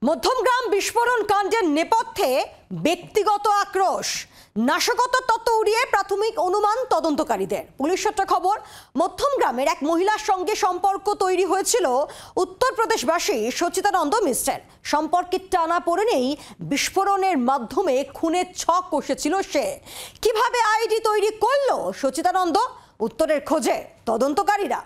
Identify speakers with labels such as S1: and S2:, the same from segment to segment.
S1: মধ্যমগ্রাম বিস্ফোরণ কাণ্ডের নেপথ্যে ব্যক্তিগত আক্রোশ, নাশকতার তত্ত্ব উড়িয়ে প্রাথমিক অনুমান তদন্তকারীদের। পুলিশ সূত্রে খবর, মধ্যমগ্রামের এক মহিলার সঙ্গে সম্পর্ক তৈরি হয়েছিল উত্তরপ্রদেশবাসী সচ্চিদানন্দ মিশ্রের। সম্পর্কের টানাপোড়েনেই বিস্ফোরণের মাধ্যমে খুনের ছক কষেছিল সে। কিভাবে আইডি তৈরি করলো সচ্চিদানন্দ, উত্তরের খোঁজে তদন্তকারীরা।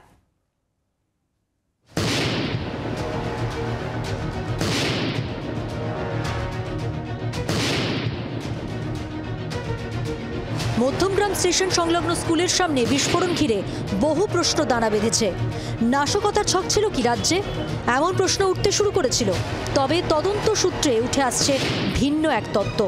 S2: মধ্যমগ্রাম স্টেশন সংলগ্ন স্কুলের সামনে বিস্ফোরণ ঘিরে বহু প্রশ্ন দানা বেঁধেছে। নাশকতার ছক ছিল কি রাজ্যে? এমন প্রশ্ন উঠতে শুরু করেছিল। তবে তদন্ত সূত্রে উঠে আসছে ভিন্ন এক তত্ত্ব।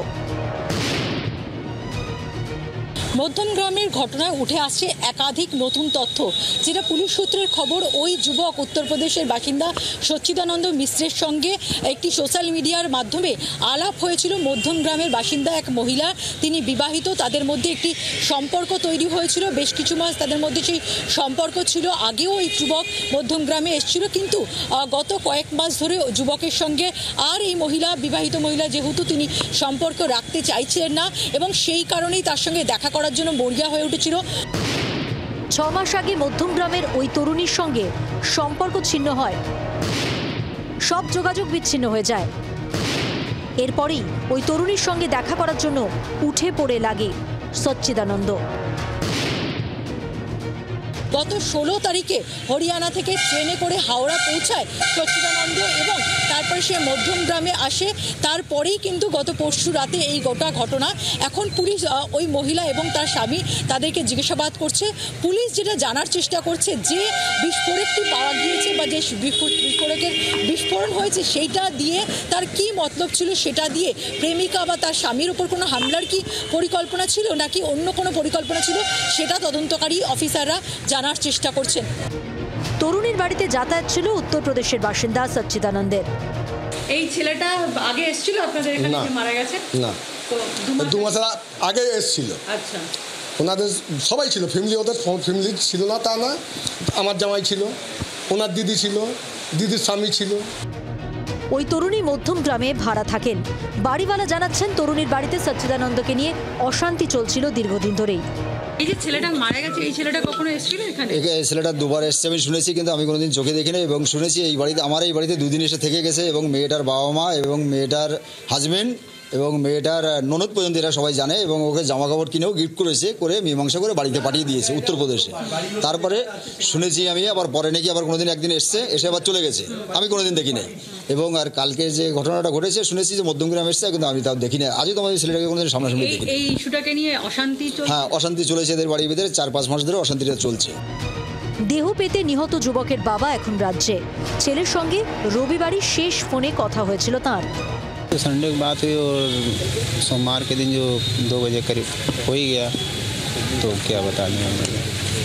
S3: মধ্যমগ্রামের ঘটনায় উঠে আসছে একাধিক নতুন তথ্য, যেটা পুলিশ সূত্রের খবর। ওই যুবক উত্তরপ্রদেশের বাসিন্দা সচ্চিদানন্দ মিশ্রের সঙ্গে একটি সোশ্যাল মিডিয়ার মাধ্যমে আলাপ হয়েছিল। মধ্যমগ্রামের বাসিন্দা এক মহিলা, তিনি বিবাহিত, তাদের মধ্যে একটি সম্পর্ক তৈরি হয়েছিল। বেশ কিছু মাস তাদের মধ্যে সেই সম্পর্ক ছিল। আগেও এই যুবক মধ্যমগ্রামে এসেছিল, কিন্তু গত কয়েক মাস ধরে যুবকের সঙ্গে আর এই মহিলা, বিবাহিত মহিলা যেহেতু, তিনি সম্পর্ক রাখতে চাইছিলেন না এবং সেই কারণেই তার সঙ্গে দেখা করার জন্য মরিয়া হয়ে উঠেছিল।
S2: 6 মাস আগে মধ্যমগ্রামের ওই তরুণীর সঙ্গে সম্পর্ক ছিন্ন হয়, সব যোগাযোগ বিচ্ছিন্ন হয়ে যায়। এরপরেই ওই তরুণীর সঙ্গে দেখা করার জন্য উঠে পড়ে লাগে সচ্চিদানন্দ।
S3: গত 16 তারিখে হরিয়ানা থেকে ট্রেনে করে হাওড়া পৌঁছায় সচ্চিদানন্দ এবং তারপরে সে মধ্যমগ্রামে আসে। তারপরেই কিন্তু গত পরশু রাতে এই গোটা ঘটনা। এখন পুলিশ ওই মহিলা এবং তার স্বামী, তাদেরকে জিজ্ঞাসাবাদ করছে। পুলিশ যেটা জানার চেষ্টা করছে, যে বিস্ফোরকটি পাওয়া গিয়েছে বা যে বিস্ফোরকের বিস্ফোরণ হয়েছে সেইটা দিয়ে তার কি মতলব ছিল, সেটা দিয়ে প্রেমিকা বা তার স্বামীর উপর কোনো হামলার কি পরিকল্পনা ছিল নাকি অন্য কোনো পরিকল্পনা ছিল, সেটা তদন্তকারী অফিসাররা জানার চেষ্টা করছেন।
S2: তরুণীর বাড়িতে যাতায়াত ছিল উত্তরপ্রদেশের বাসিন্দা সচ্চিদানন্দের।
S3: এই ছেলেটা আগে এসেছিল আপনাদের এখানে, মারা গেছে
S4: না, 2 মাস আগে এসেছিল।
S3: আচ্ছা,
S4: ওনাদের সবাই ছিল, ফ্যামিলি, ওদের ফ্যামিলি ছিল না তা না। আমার জামাই ছিল, ওনার দিদি ছিল, দিদির স্বামী ছিল।
S2: ওই তরুণী মধ্যমগ্রামে ভাড়া থাকেন। বাড়িওয়ালা জানাচ্ছেন, তরুণীর বাড়িতে সচ্চিদানন্দকে নিয়ে অশান্তি চলছিল দীর্ঘদিন ধরেই।
S3: এই যে ছেলেটা মারা গেছে, এই ছেলেটা কখনো এসেছিল এখানে?
S5: এই ছেলেটা 2 বার এসেছে আমি শুনেছি, কিন্তু আমি কোনোদিন চোখে দেখিনি। এবং শুনেছি এই বাড়িতে, আমার এই বাড়িতে 2 দিন এসে থেকে গেছে এবং মেয়েটার বাবা মা এবং মেয়েটার হাজবেন্ড এবং মেয়েটার ননদ পর্যন্ত এরা সবাই জানে। এবং ওকে জামা কাপড় কিনেও গিফট করেছে, করে মীমাংসা করে বাড়িতে পাঠিয়ে দিয়েছে উত্তরপ্রদেশে। তারপরে শুনেছি আমি আবার পরে নাকি আবার কোনোদিন একদিন এসছে, এসে আবার চলে গেছে, আমি কোনোদিন দেখি নাই। এবং আর কালকে যে ঘটনাটা ঘটেছে শুনেছি যে মধ্যমগ্রাম এসছে, কিন্তু আমি তাও দেখি না। আজই তোমাদের ছেলেটাকে কোনোদিন সামনাসামনি দেখি।
S3: এই ইস্যুটাকে নিয়ে অশান্তি চলছে?
S5: হ্যাঁ, অশান্তি চলেছে এদের বাড়ির ভিতরে, 4-5 মাস ধরে অশান্তিটা চলছে।
S2: দেহ পেতে নিহত যুবকের বাবা এখন রাজ্যে। ছেলের সঙ্গে রবিবারই শেষ ফোনে কথা হয়েছিল তাঁর।
S6: तो संडे की बात हुई और सोमवार के दिन जो 2 बजे करीब हो ही गया, तो क्या बता दें।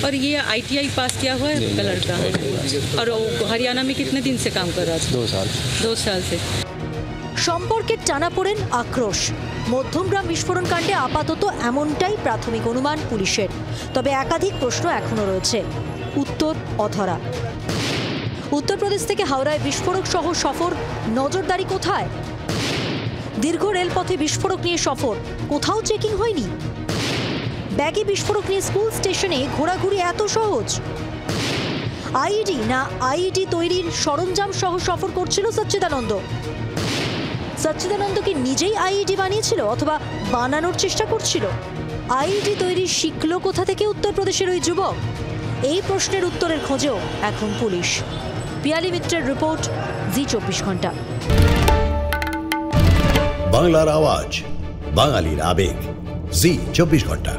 S3: और ये ITI पास किया हुआ है आपका लड़का, और हरियाणा में कितने दिन से काम कर रहा था? 2 साल से।
S2: সম্পর্কের টানাপোড়েন, আক্রোশ। মধ্যমগ্রাম বিস্ফোরণ কাণ্ডে আপাতত এমনটাই প্রাথমিক অনুমান পুলিশের। তবে একাধিক প্রশ্ন এখনো রয়েছে, উত্তর অধরা। উত্তরপ্রদেশ থেকে হাওড়ায় বিস্ফোরক সহ সফর, নজরদারি কোথায়? দীর্ঘ রেলপথে বিস্ফোরক নিয়ে সফর, কোথাও চেকিং হয়নি। ব্যাগে বিস্ফোরক নিয়ে স্কুল স্টেশনে ঘোরাঘুরি এত সহজ? আইডি না আইডি তৈরির সরঞ্জাম সহ সফর করছিল সচ্চিদানন্দ? সচ্চিদানন্দ কি নিজেই আইডি বানিয়েছিল অথবা বানানোর চেষ্টা করছিল? আইডি তৈরি শিখল কোথা থেকে উত্তরপ্রদেশের ওই যুবক? এই প্রশ্নের উত্তরের খোঁজেও এখন পুলিশ। পিয়ালি মিত্রের রিপোর্ট, জি 24 ঘন্টা।
S7: বাংলার আওয়াজ, বাঙালির আবেগ, জি 24 ঘন্টা।